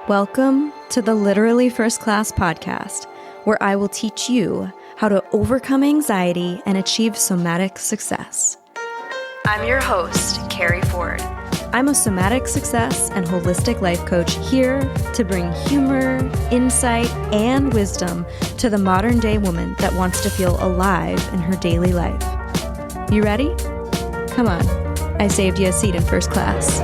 Welcome to the Literally First Class podcast, where I will teach you how to overcome anxiety and achieve somatic success. I'm your host, Keri Ford. I'm a somatic success and holistic life coach here to bring humor, insight, and wisdom to the modern day woman that wants to feel alive in her daily life. You ready? Come on, I saved you a seat in first class.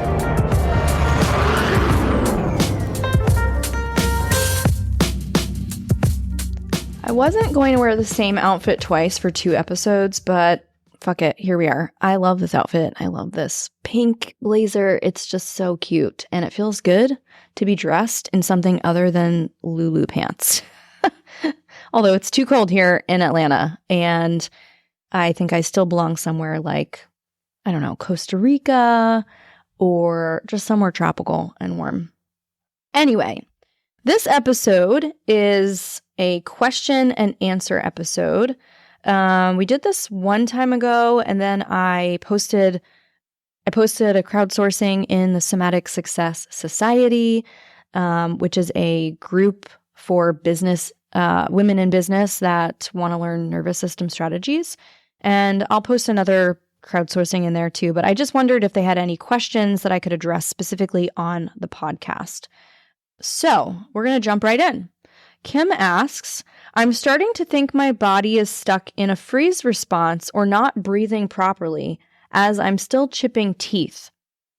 I wasn't going to wear the same outfit twice for 2 episodes, but fuck it, here we are. I love this outfit. I love this pink blazer. It's just so cute, and it feels good to be dressed in something other than Lulu pants. Although it's too cold here in Atlanta, and I think I still belong somewhere like, I don't know, Costa Rica or just somewhere tropical and warm. Anyway, this episode is a question and answer episode. We did this one time ago, and then I posted a crowdsourcing in the Somatic Success Society, which is a group for business women in business that want to learn nervous system strategies. And I'll post another crowdsourcing in there too. But I just wondered if they had any questions that I could address specifically on the podcast. So we're going to jump right in. Kim asks, I'm starting to think my body is stuck in a freeze response or not breathing properly as I'm still chipping teeth,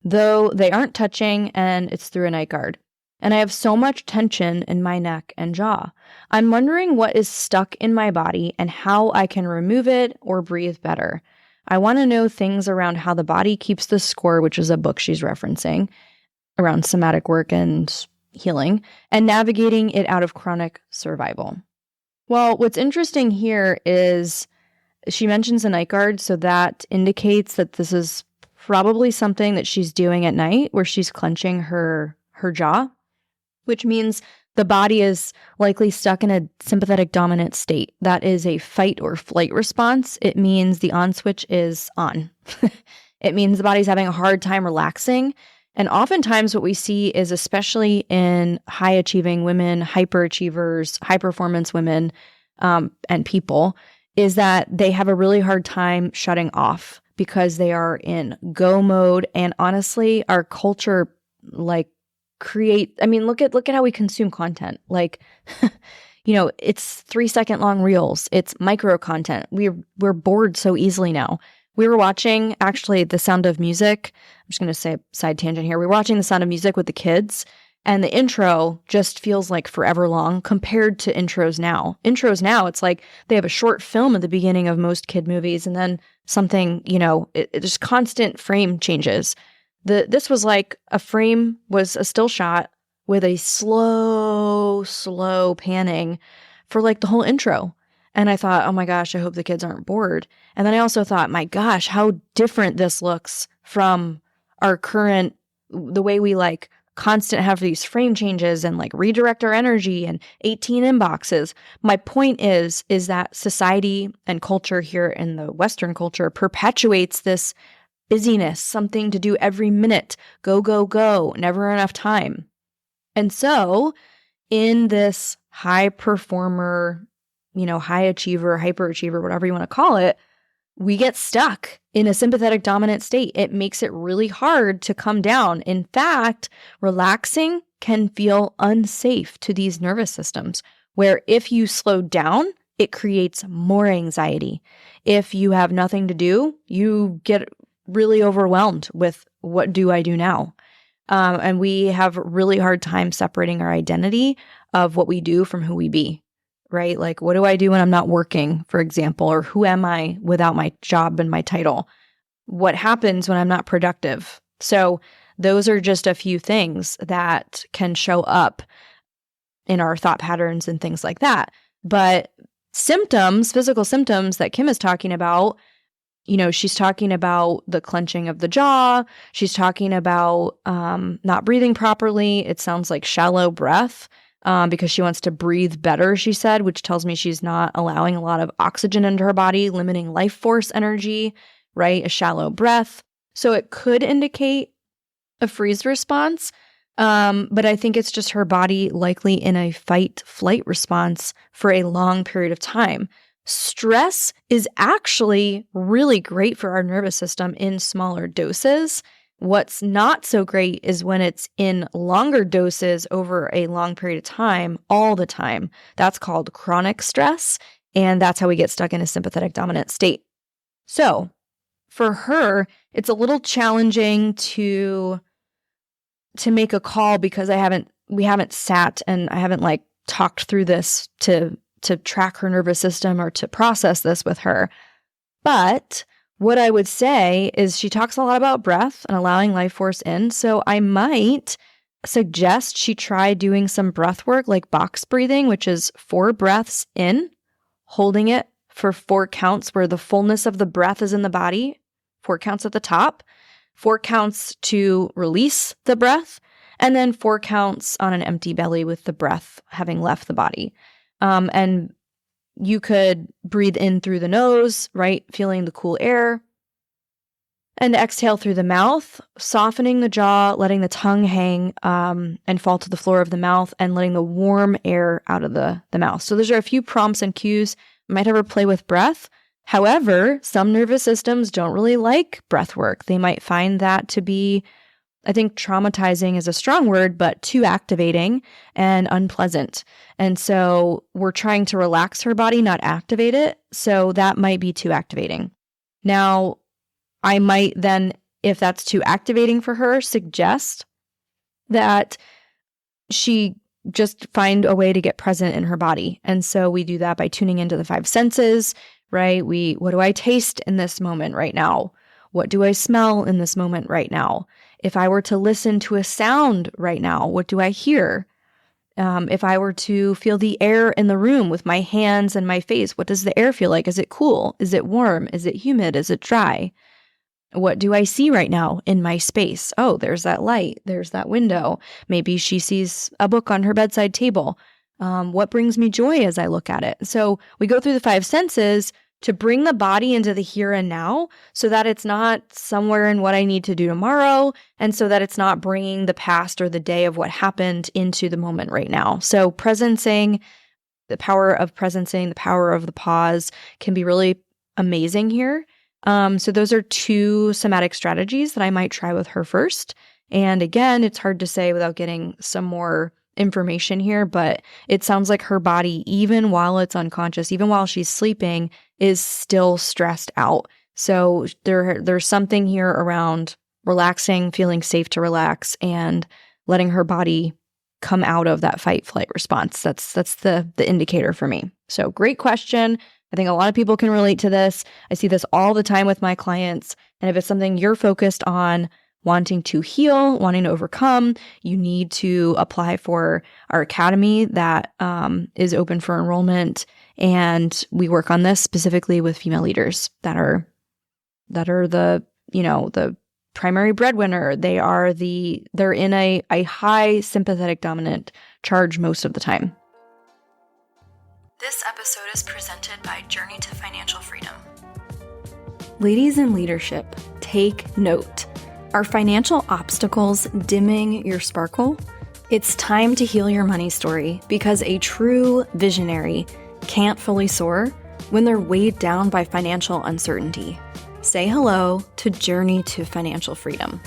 though they aren't touching and it's through a night guard. And I have so much tension in my neck and jaw. I'm wondering what is stuck in my body and how I can remove it or breathe better. I want to know things around how the body keeps the score, which is a book she's referencing, around somatic work and healing, and navigating it out of chronic survival. Well, what's interesting here is she mentions a night guard, so that indicates that this is probably something that she's doing at night where she's clenching her jaw, which means the body is likely stuck in a sympathetic dominant state. That is a fight or flight response. It means the on switch is on. It means the body's having a hard time relaxing. And oftentimes what we see is, especially in high-achieving women, hyperachievers, high-performance women, and people, is that they have a really hard time shutting off because they are in go mode. And honestly, our culture, look at how we consume content. It's 3-second long reels. It's micro content. We're bored so easily now. We were watching, actually, The Sound of Music. I'm just going to say a side tangent here. We were watching The Sound of Music with the kids, and the intro just feels like forever long compared to intros now. Intros now, it's like they have a short film at the beginning of most kid movies, and then something, it just constant frame changes. This was like a frame was a still shot with a slow panning for like the whole intro. And I thought, oh my gosh, I hope the kids aren't bored. And then I also thought, my gosh, how different this looks from our current, the way we constant have these frame changes and redirect our energy and 18 inboxes. My point is that society and culture here in the Western culture perpetuates this busyness, something to do every minute, go, go, go, never enough time. And so in this high performer, high achiever, hyperachiever, whatever you want to call it, we get stuck in a sympathetic dominant state. It makes it really hard to come down. In fact, relaxing can feel unsafe to these nervous systems, where if you slow down, it creates more anxiety. If you have nothing to do, you get really overwhelmed with what do I do now? And we have a really hard time separating our identity of what we do from who we be. Right? What do I do when I'm not working, for example, or who am I without my job and my title? What happens when I'm not productive? So those are just a few things that can show up in our thought patterns and things like that. But symptoms, physical symptoms that Kim is talking about, she's talking about the clenching of the jaw. She's talking about not breathing properly. It sounds like shallow breath. Because she wants to breathe better, she said, which tells me she's not allowing a lot of oxygen into her body, limiting life force energy, right? A shallow breath. So it could indicate a freeze response. But I think it's just her body likely in a fight-flight response for a long period of time. Stress is actually really great for our nervous system in smaller doses. What's not so great is when it's in longer doses over a long period of time, all the time. That's called chronic stress, and that's how we get stuck in a sympathetic dominant state. So for her, it's a little challenging to make a call because we haven't sat and I haven't like talked through this to track her nervous system or to process this with her. But what I would say is she talks a lot about breath and allowing life force in. So I might suggest she try doing some breath work like box breathing, which is 4 breaths in, holding it for 4 counts where the fullness of the breath is in the body, 4 counts at the top, 4 counts to release the breath, and then 4 counts on an empty belly with the breath having left the body. And you could breathe in through the nose, right? Feeling the cool air. And exhale through the mouth, softening the jaw, letting the tongue hang and fall to the floor of the mouth, and letting the warm air out of the mouth. So those are a few prompts and cues. You might have her play with breath. However, some nervous systems don't really like breath work. They might find that to be, I think traumatizing is a strong word, but too activating and unpleasant. And so we're trying to relax her body, not activate it. So that might be too activating. Now, I might then, if that's too activating for her, suggest that she just find a way to get present in her body. And so we do that by tuning into the 5 senses, right? What do I taste in this moment right now? What do I smell in this moment right now? If I were to listen to a sound right now, what do I hear? If I were to feel the air in the room with my hands and my face, what does the air feel like? Is it cool? Is it warm? Is it humid? Is it dry? What do I see right now in my space? Oh, there's that light. There's that window. Maybe she sees a book on her bedside table. What brings me joy as I look at it? So we go through the 5 senses to bring the body into the here and now so that it's not somewhere in what I need to do tomorrow, and so that it's not bringing the past or the day of what happened into the moment right now. So presencing, the power of presencing, the power of the pause can be really amazing here. So those are 2 somatic strategies that I might try with her first. And again, it's hard to say without getting some more information here, but it sounds like her body, even while it's unconscious, even while she's sleeping, is still stressed out. So there's something here around relaxing, feeling safe to relax, and letting her body come out of that fight-flight response. That's the indicator for me. So great question. I think a lot of people can relate to this. I see this all the time with my clients. And if it's something you're focused on wanting to heal, wanting to overcome, you need to apply for our academy that is open for enrollment. And we work on this specifically with female leaders that are the, the primary breadwinner. They're in a high sympathetic dominant charge most of the time. This episode is presented by Journey to Financial Freedom. Ladies in leadership, take note. Are financial obstacles dimming your sparkle? It's time to heal your money story, because a true visionary can't fully soar when they're weighed down by financial uncertainty. Say hello to Journey to Financial Freedom.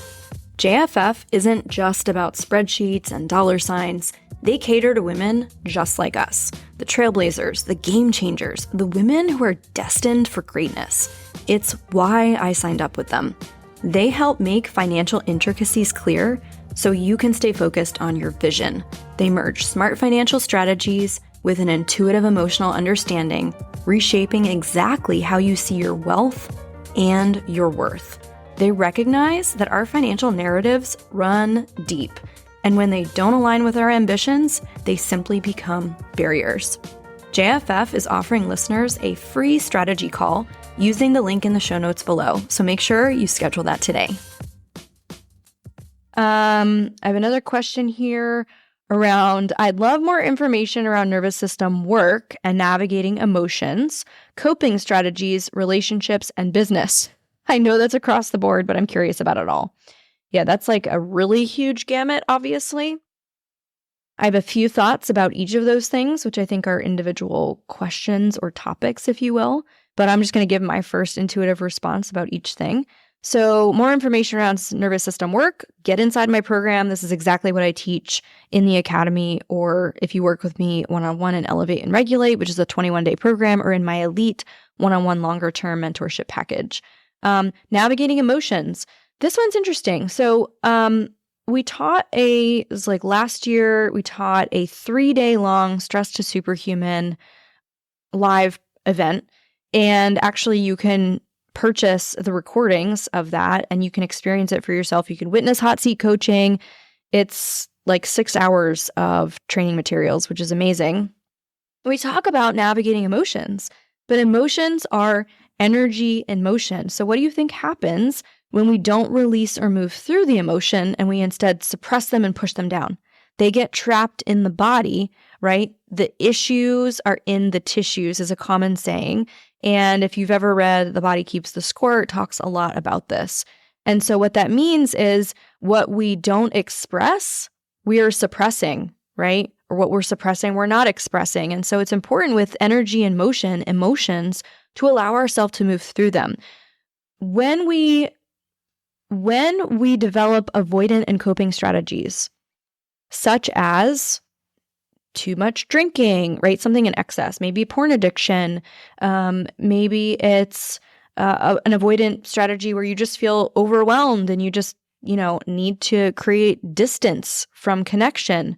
JFF isn't just about spreadsheets and dollar signs. They cater to women just like us, the trailblazers, the game changers, the women who are destined for greatness. It's why I signed up with them. They help make financial intricacies clear so you can stay focused on your vision. They merge smart financial strategies with an intuitive emotional understanding, reshaping exactly how you see your wealth and your worth. They recognize that our financial narratives run deep, and when they don't align with our ambitions, they simply become barriers. JFF is offering listeners a free strategy call using the link in the show notes below, so make sure you schedule that today. I have another question here around, I'd love more information around nervous system work and navigating emotions, coping strategies, relationships, and business. I know that's across the board, but I'm curious about it all. Yeah, that's like a really huge gamut, obviously. I have a few thoughts about each of those things, which I think are individual questions or topics, if you will. But I'm just going to give my first intuitive response about each thing. So more information around nervous system work, get inside my program. This is exactly what I teach in the academy, or if you work with me one-on-one in Elevate and Regulate, which is a 21-day program, or in my elite one-on-one longer-term mentorship package. Navigating emotions. This one's interesting. So we taught it was like last year, we taught a 3-day long Stress to Superhuman live event. And actually you can purchase the recordings of that and you can experience it for yourself. You can witness hot seat coaching. It's like 6 hours of training materials, which is amazing. We talk about navigating emotions, but emotions are energy in motion. So what do you think happens when we don't release or move through the emotion and we instead suppress them and push them down? They get trapped in the body, right? The issues are in the tissues is a common saying. And if you've ever read The Body Keeps the Score, it talks a lot about this. And so what that means is what we don't express, we are suppressing, right? Or what we're suppressing, we're not expressing. And so it's important with energy and motion, emotions, to allow ourselves to move through them. When we develop avoidant and coping strategies, such as too much drinking, right? Something in excess, maybe porn addiction, maybe it's an avoidant strategy where you just feel overwhelmed and you just, need to create distance from connection.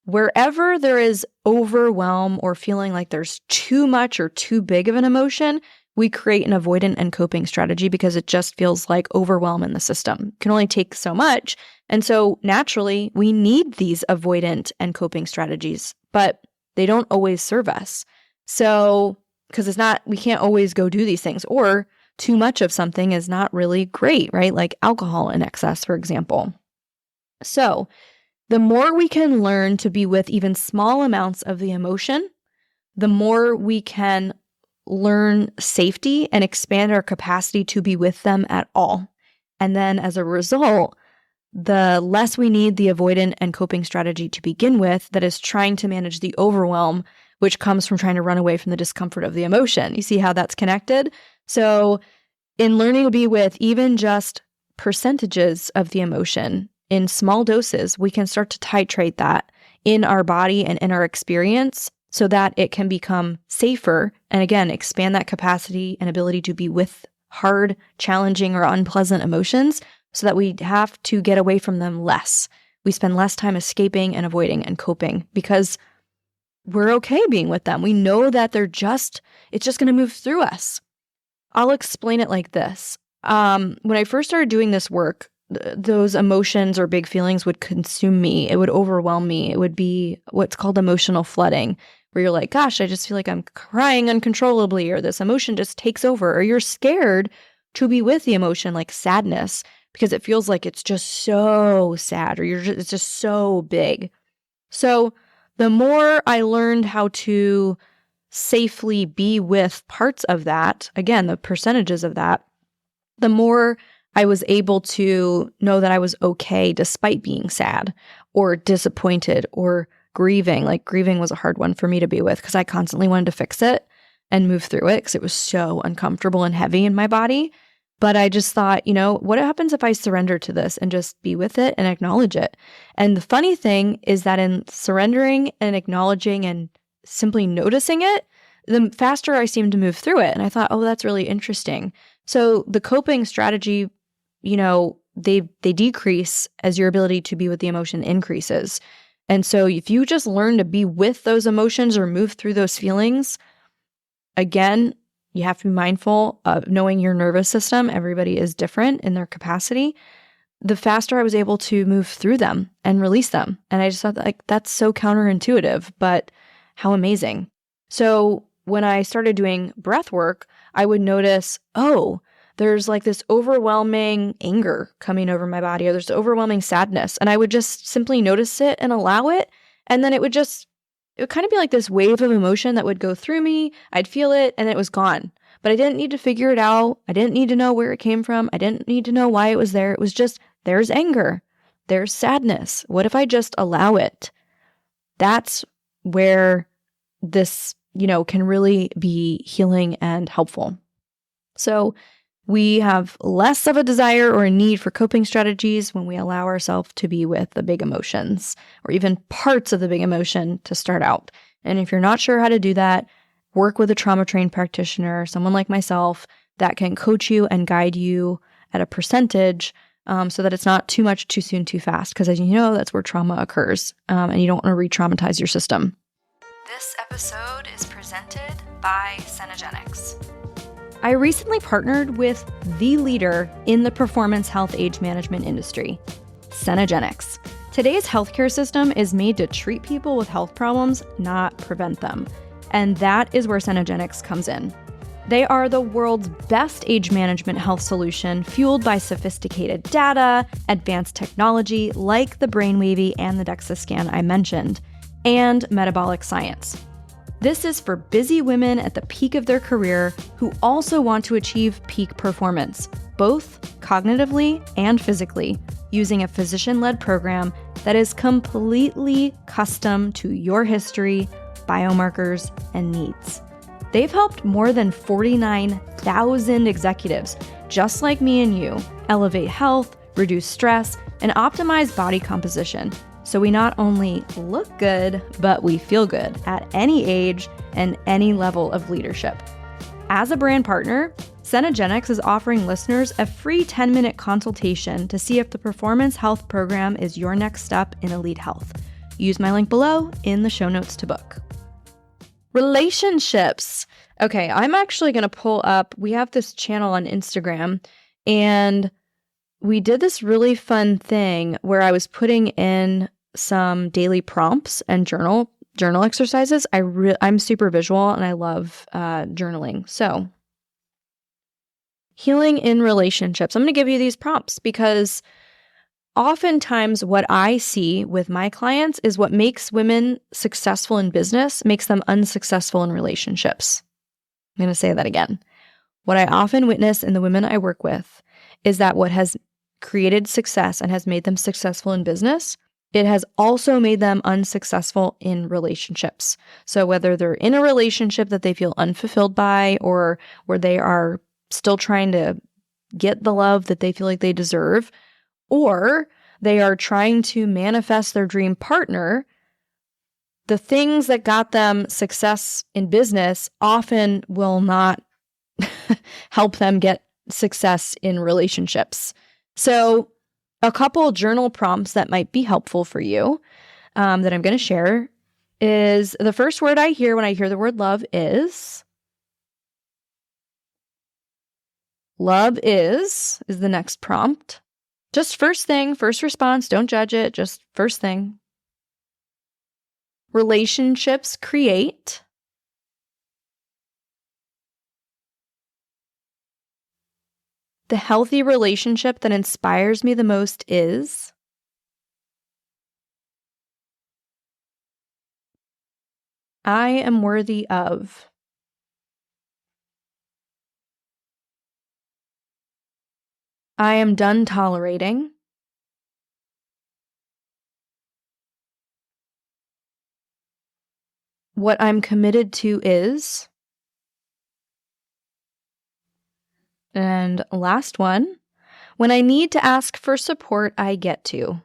Wherever there is overwhelm or feeling like there's too much or too big of an emotion, we create an avoidant and coping strategy because it just feels like overwhelm in the system. It can only take so much. And so naturally, we need these avoidant and coping strategies, but they don't always serve us. So, because we can't always go do these things, or too much of something is not really great, right? Like alcohol in excess, for example. So, the more we can learn to be with even small amounts of the emotion, the more we can learn safety and expand our capacity to be with them at all. And then as a result, the less we need the avoidant and coping strategy to begin with that is trying to manage the overwhelm, which comes from trying to run away from the discomfort of the emotion. You see how that's connected? So in learning to be with even just percentages of the emotion in small doses, we can start to titrate that in our body and in our experience so that it can become safer and, again, expand that capacity and ability to be with hard, challenging, or unpleasant emotions so that we have to get away from them less. We spend less time escaping and avoiding and coping because we're okay being with them. We know that it's just going to move through us. I'll explain it like this. When I first started doing this work, those emotions or big feelings would consume me. It would overwhelm me. It would be what's called emotional flooding, where you're like, gosh, I just feel like I'm crying uncontrollably, or this emotion just takes over, or you're scared to be with the emotion like sadness because it feels like it's just so sad, or it's just so big. So the more I learned how to safely be with parts of that, again, the percentages of that, the more I was able to know that I was okay despite being sad or disappointed or grieving. Like grieving was a hard one for me to be with because I constantly wanted to fix it and move through it because it was so uncomfortable and heavy in my body. But I just thought, what happens if I surrender to this and just be with it and acknowledge it? And the funny thing is that in surrendering and acknowledging and simply noticing it, the faster I seemed to move through it. And I thought, oh, that's really interesting. So the coping strategy, they decrease as your ability to be with the emotion increases. And so if you just learn to be with those emotions or move through those feelings, again, you have to be mindful of knowing your nervous system. Everybody is different in their capacity. The faster I was able to move through them and release them. And I just thought that's so counterintuitive, but how amazing. So when I started doing breath work, I would notice, there's like this overwhelming anger coming over my body, or there's overwhelming sadness. And I would just simply notice it and allow it. And then it would kind of be like this wave of emotion that would go through me. I'd feel it and it was gone. But I didn't need to figure it out. I didn't need to know where it came from. I didn't need to know why it was there. It was just There's anger. There's sadness. What if I just allow it? That's where this, can really be healing and helpful. So we have less of a desire or a need for coping strategies when we allow ourselves to be with the big emotions or even parts of the big emotion to start out. And if you're not sure how to do that, work with a trauma-trained practitioner, someone like myself that can coach you and guide you at a percentage so that it's not too much, too soon, too fast. Because as you know, that's where trauma occurs and you don't want to re-traumatize your system. This episode is presented by Cenegenics. I recently partnered with the leader in the performance health age management industry, Cenegenics. Today's healthcare system is made to treat people with health problems, not prevent them. And that is where Cenegenics comes in. They are the world's best age management health solution, fueled by sophisticated data, advanced technology like the Brainwavy and the DEXA scan I mentioned, and metabolic science. This is for busy women at the peak of their career who also want to achieve peak performance, both cognitively and physically, using a physician-led program that is completely custom to your history, biomarkers, and needs. They've helped more than 49,000 executives, just like me and you, elevate health, reduce stress, and optimize body composition. So we not only look good, but we feel good at any age and any level of leadership. As a brand partner, Cenegenics is offering listeners a free 10-minute consultation to see if the Performance Health program is your next step in elite health. Use my link below in the show notes to book. Relationships. Okay, I'm actually going to pull up, we have this channel on Instagram, and we did this really fun thing where I was putting in some daily prompts and journal exercises. I'm super visual and I love journaling. So, healing in relationships. I'm going to give you these prompts because oftentimes what I see with my clients is what makes women successful in business makes them unsuccessful in relationships. I'm going to say that again. What I often witness in the women I work with is that what has created success and has made them successful in business, it has also made them unsuccessful in relationships. So whether they're in a relationship that they feel unfulfilled by or where they are still trying to get the love that they feel like they deserve, or they are trying to manifest their dream partner, the things that got them success in business often will not help them get success in relationships. So a couple journal prompts that might be helpful for you that I'm going to share is the first word I hear when I hear the word love is the next prompt. Just first thing, first response, don't judge it, just first thing. Relationships create. The healthy relationship that inspires me the most is. I am worthy of. I am done tolerating. What I'm committed to is. And last one, when I need to ask for support, I get to.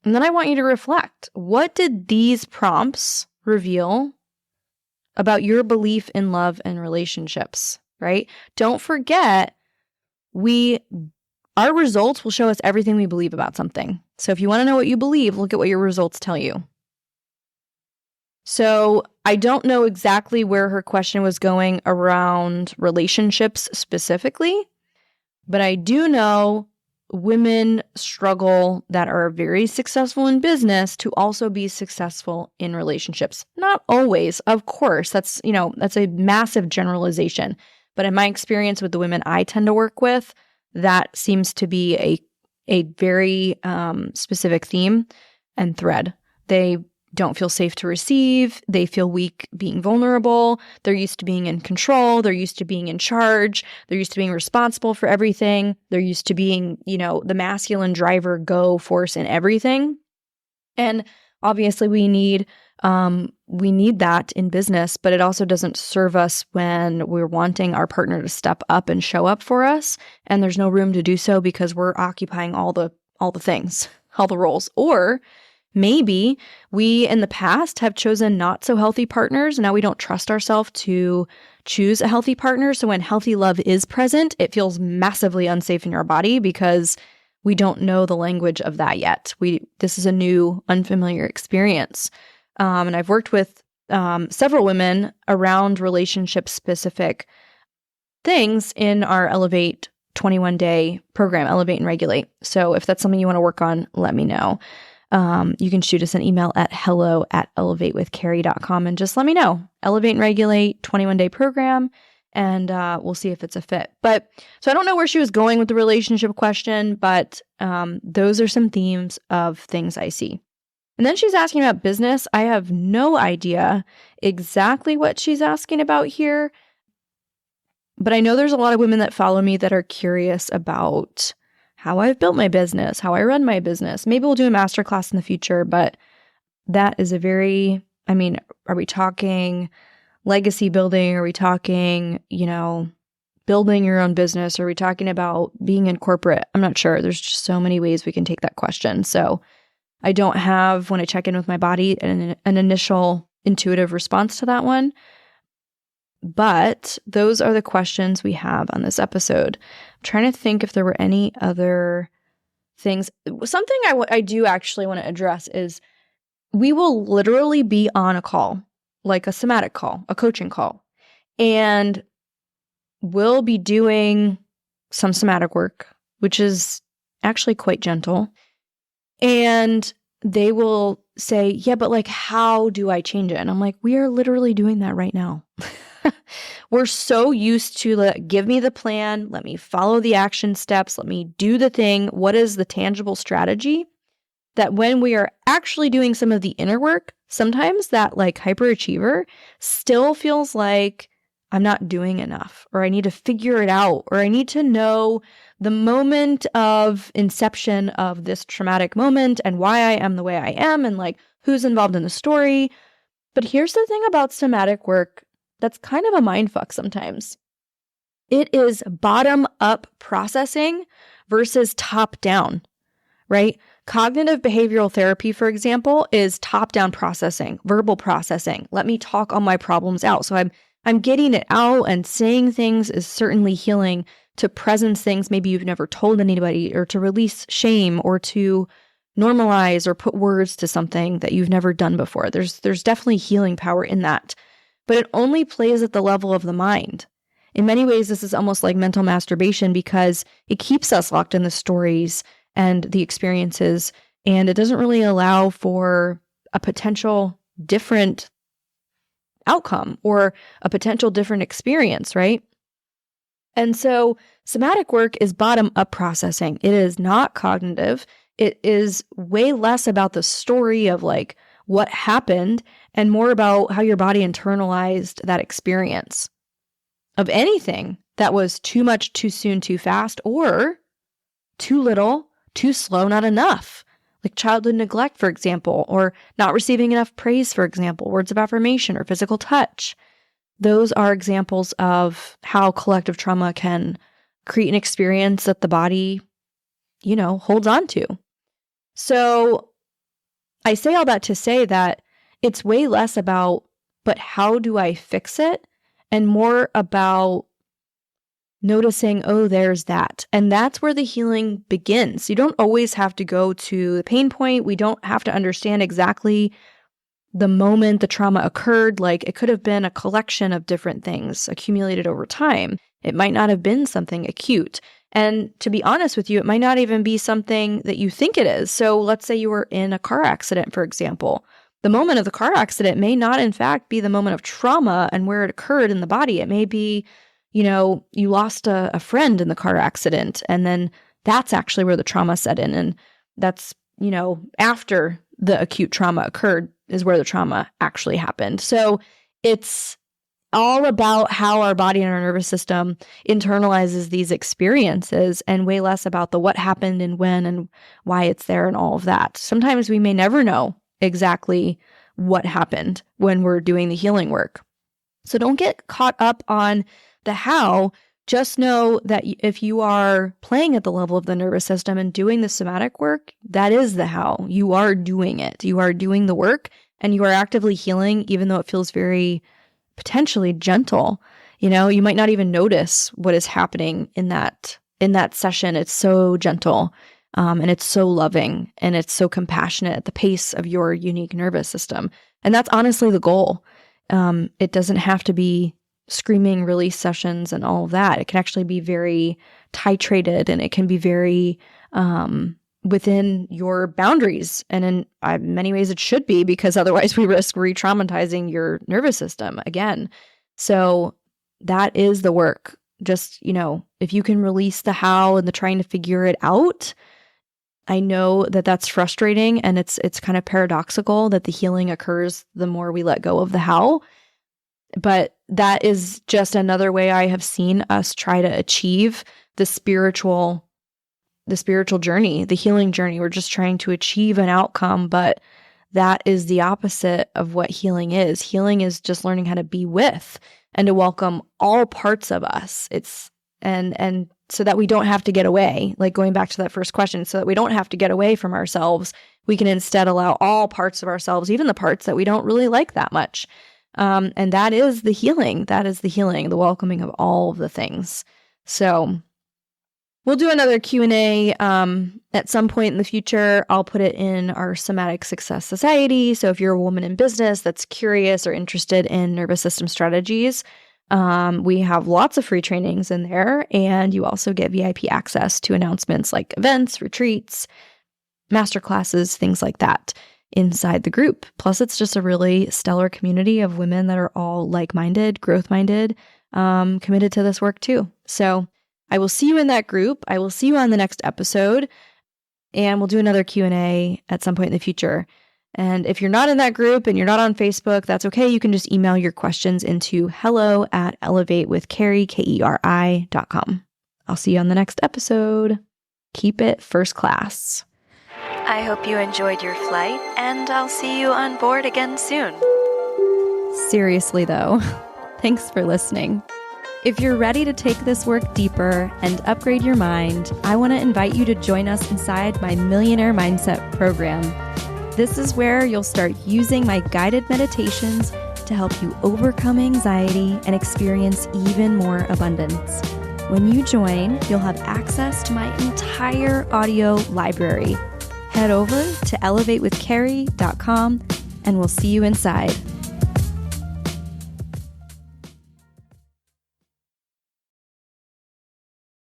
And then I want you to reflect. What did these prompts reveal about your belief in love and relationships, right? Don't forget, our results will show us everything we believe about something. So if you want to know what you believe, look at what your results tell you. So I don't know exactly where her question was going around relationships specifically, but I do know women struggle that are very successful in business to also be successful in relationships. Not always, of course. That's a massive generalization. But in my experience with the women I tend to work with, that seems to be a very specific theme and thread. They don't feel safe to receive. They feel weak being vulnerable. They're used to being in control. They're used to being in charge. They're used to being responsible for everything. They're used to being, the masculine driver, go force in everything. And obviously we need that in business, but it also doesn't serve us when we're wanting our partner to step up and show up for us. And there's no room to do so because we're occupying all the things, all the roles. Or maybe we in the past have chosen not so healthy partners. And now we don't trust ourselves to choose a healthy partner. So when healthy love is present, it feels massively unsafe in your body because we don't know the language of that yet. This is a new, unfamiliar experience. And I've worked with several women around relationship-specific things in our Elevate 21-day program, Elevate and Regulate. So if that's something you want to work on, let me know. You can shoot us an email at hello@elevatewithkeri.com and just let me know. Elevate and Regulate 21-day program, and we'll see if it's a fit. But so I don't know where she was going with the relationship question, but those are some themes of things I see. And then she's asking about business. I have no idea exactly what she's asking about here, but I know there's a lot of women that follow me that are curious about how I've built my business, how I run my business. Maybe we'll do a masterclass in the future, but that is are we talking legacy building? Are we talking, building your own business? Are we talking about being in corporate? I'm not sure. There's just so many ways we can take that question. So I don't have, when I check in with my body, an initial intuitive response to that one. But those are the questions we have on this episode. I'm trying to think if there were any other things. Something I do actually want to address is we will literally be on a call, like a somatic call, a coaching call, and we'll be doing some somatic work, which is actually quite gentle. And they will say, yeah, but how do I change it? And I'm like, we are literally doing that right now. We're so used to give me the plan, let me follow the action steps, let me do the thing. What is the tangible strategy? That when we are actually doing some of the inner work, sometimes that hyperachiever still feels like I'm not doing enough, or I need to figure it out, or I need to know the moment of inception of this traumatic moment and why I am the way I am and who's involved in the story. But here's the thing about somatic work that's kind of a mindfuck sometimes. It is bottom-up processing versus top-down, right? Cognitive behavioral therapy, for example, is top-down processing, verbal processing. Let me talk all my problems out. So I'm getting it out, and saying things is certainly healing. To presence things maybe you've never told anybody, or to release shame, or to normalize or put words to something that you've never done before. There's definitely healing power in that. But it only plays at the level of the mind. In many ways, this is almost like mental masturbation because it keeps us locked in the stories and the experiences, and it doesn't really allow for a potential different outcome or a potential different experience, right? And so somatic work is bottom-up processing. It is not cognitive. It is way less about the story of what happened and more about how your body internalized that experience of anything that was too much, too soon, too fast, or too little, too slow, not enough. Like childhood neglect, for example, or not receiving enough praise, for example, words of affirmation or physical touch. Those are examples of how collective trauma can create an experience that the body, holds on to. So I say all that to say that it's way less about, but how do I fix it? And more about noticing, oh, there's that. And that's where the healing begins. You don't always have to go to the pain point. We don't have to understand exactly the moment the trauma occurred. It could have been a collection of different things accumulated over time. It might not have been something acute. And to be honest with you, it might not even be something that you think it is. So let's say you were in a car accident, for example. The moment of the car accident may not, in fact, be the moment of trauma and where it occurred in the body. It may be, you lost a friend in the car accident, and then that's actually where the trauma set in. And that's, after the acute trauma occurred is where the trauma actually happened. So it's all about how our body and our nervous system internalizes these experiences and way less about the what happened and when and why it's there and all of that. Sometimes we may never know exactly what happened when we're doing the healing work. So don't get caught up on the how. Just know that if you are playing at the level of the nervous system and doing the somatic work, that is the how. You are doing it. You are doing the work and you are actively healing, even though it feels very potentially gentle. You might not even notice what is happening in that session. It's so gentle, and it's so loving, and it's so compassionate at the pace of your unique nervous system. And that's honestly the goal. It doesn't have to be screaming release sessions and all of that. It can actually be very titrated, and it can be very within your boundaries. And in many ways it should be, because otherwise we risk re-traumatizing your nervous system again. So that is the work. Just, if you can release the how and the trying to figure it out, I know that that's frustrating, and it's kind of paradoxical that the healing occurs the more we let go of the how. But that is just another way I have seen us try to achieve the spiritual journey, the healing journey. We're just trying to achieve an outcome, but that is the opposite of what healing is. Healing is just learning how to be with and to welcome all parts of us. And so that we don't have to get away, like going back to that first question, so that we don't have to get away from ourselves. We can instead allow all parts of ourselves, even the parts that we don't really like that much. And that is the healing. That is the healing, the welcoming of all of the things. So we'll do another Q&A at some point in the future. I'll put it in our Somatic Success Society. So if you're a woman in business that's curious or interested in nervous system strategies, we have lots of free trainings in there. And you also get VIP access to announcements like events, retreats, masterclasses, things like that inside the group. Plus, it's just a really stellar community of women that are all like-minded, growth-minded, committed to this work too. So I will see you in that group. I will see you on the next episode, and we'll do another Q&A at some point in the future. And if you're not in that group and you're not on Facebook, that's okay. You can just email your questions into hello@elevatewithkeri.com. I'll see you on the next episode. Keep it first class. I hope you enjoyed your flight, and I'll see you on board again soon. Seriously though, thanks for listening. If you're ready to take this work deeper and upgrade your mind, I want to invite you to join us inside my Millionaire Mindset program. This is where you'll start using my guided meditations to help you overcome anxiety and experience even more abundance. When you join, you'll have access to my entire audio library. Head over to elevatewithkeri.com and we'll see you inside.